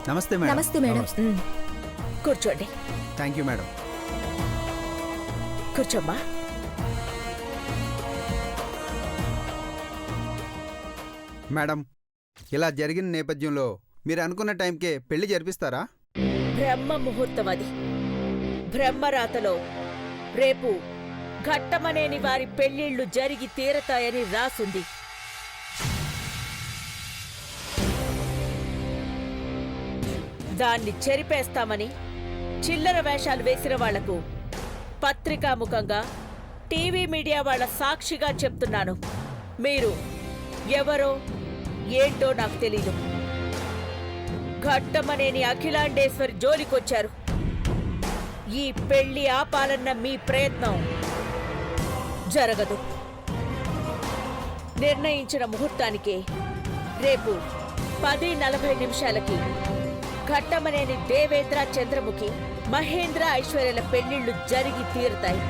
నమస్తే మేడం. నమస్తే మేడం. కూర్చోండి. Thank you madam. కూర్చోమ్మా. మేడం, ఇలా జరిగిన నేపథ్యంలో మీరు అనుకున్న టైంకే పెళ్లి జరిపిస్తారా? బ్రహ్మ ముహూర్తం అది. బ్రహ్మరాతలో రేపు ఘట్టమనేని వారి పెళ్లిళ్లు జరిగి తీరతాయని రాసుంది. దాన్ని చెరిపేస్తామని చిల్లర వేషాలు వేసిన వాళ్లకు పత్రికాముఖంగా టీవీ మీడియా వాళ్ల సాక్షిగా చెప్తున్నాను. మీరు ఎవరో ఏంటో నాకు తెలీదు. ఘట్టమనేని అఖిలాండేశ్వరి జోలికొచ్చారు. ఈ పెళ్లి ఆపాలన్న మీ ప్రయత్నం జరగదు. నిర్ణయించిన ముహూర్తానికే రేపు 10:40 ఘట్టమనేని దేవేంద్ర, చంద్రముఖి, మహేంద్ర, ఐశ్వర్యల పెళ్లిళ్లు జరిగి తీరుతాయి.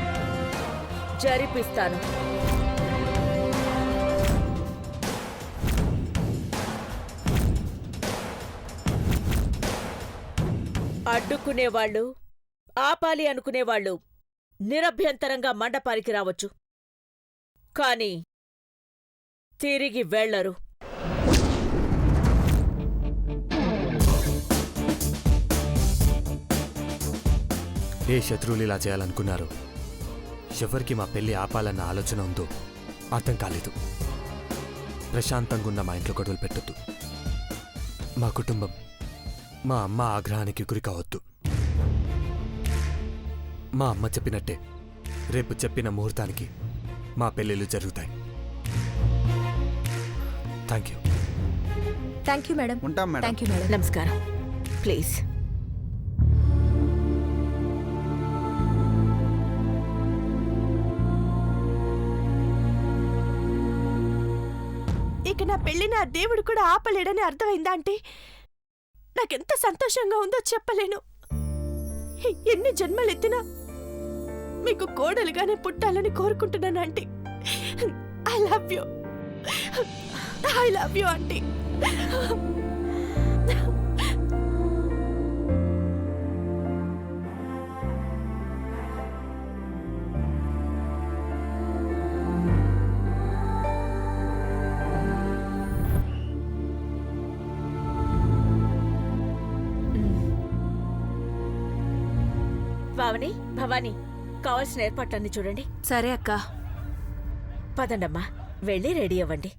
జరిపిస్తాను. అడ్డుకునేవాళ్లు, ఆపాలి అనుకునేవాళ్లు నిరభ్యంతరంగా మండపానికి రావచ్చు, కాని తిరిగి వెళ్లరు. ఏ శత్రువులు ఇలా చేయాలనుకున్నారు? ఎవరికి మా పెళ్లి ఆపాలన్న ఆలోచన ఉందో అర్థం కాలేదు. ప్రశాంతంగా ఉన్న మా ఇంట్లో గొడవలు పెట్టొద్దు. మా కుటుంబం, మా అమ్మ ఆగ్రహానికి గురి కావద్దు. మా అమ్మ చెప్పినట్టే రేపు చెప్పిన ముహూర్తానికి మా పెళ్ళిళ్ళు జరుగుతాయి. Thank you. Thank you madam. ఉంటాం మేడం. Thank you madam. నమస్కారం. ప్లీజ్. ఇక నా పెళ్లిని ఆ దేవుడు కూడా ఆపలేడని అర్థమైందా అంటే నాకెంత సంతోషంగా ఉందో చెప్పలేను. ఎన్ని జన్మలెత్తినా మీకు కోడలుగానే పుట్టాలని కోరుకుంటున్నాను aunty. I love you. I love you aunty. Pavani, Bhavani, కావాల్సిన ఏర్పాట్లన్నీ చూడండి. సరే అక్క. పదండమ్మా, వెళ్ళి రెడీ అవ్వండి.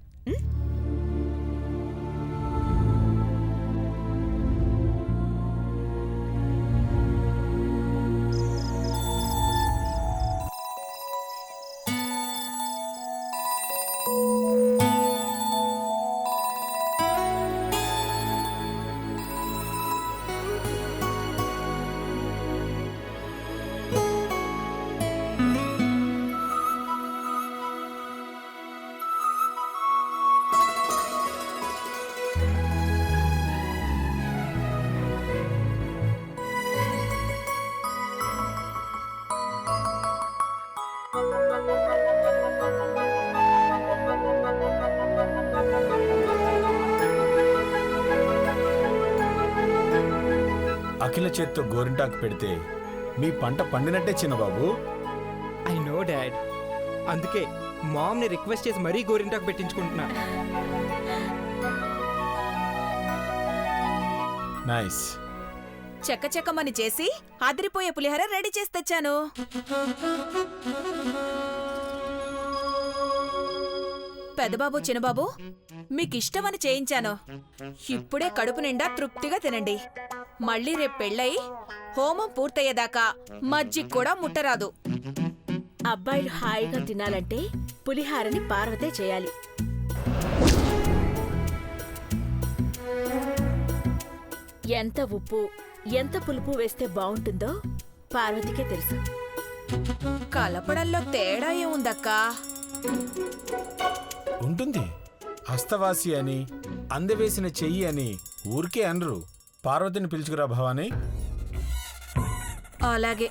అఖిల చేత్తో గోరింటాకు పెడితే మీ పంట పండినట్టే చిన్నబాబు. I know dad. అందుకే మామ్ని రిక్వెస్ట్ చేసి మరీ గోరింటాకు పెట్టించుకుంటున్నా. నైస్. చెక్కచెక్కమని చేసి అదిరిపోయే పులిహోర రెడీ చేసి తెచ్చాను. పెద్దబాబు, చిన్నబాబు, మీకిష్టమని చేయించాను. ఇప్పుడే కడుపు నిండా తృప్తిగా తినండి. మళ్ళీ రేపు పెళ్ళయి హోమం పూర్తయ్యేదాకా మజ్జిగ కూడా ముట్టరాదు. అబ్బాయిలు హాయిగా తినాలంటే పులిహారని పార్వతే చేయాలి. ఎంత ఉప్పు, ఎంత పులుపు వేస్తే బావుంటుందో పార్వతికే తెలుసు. కలపడంలో తేడా ఏముందక్కా? ఉంటుంది. హస్తవాసి అని, అందవేసిన చెయ్యి అని ఊరికే అనరు. పార్వతిని పిలుచుకురా భవానీ. అలాగే.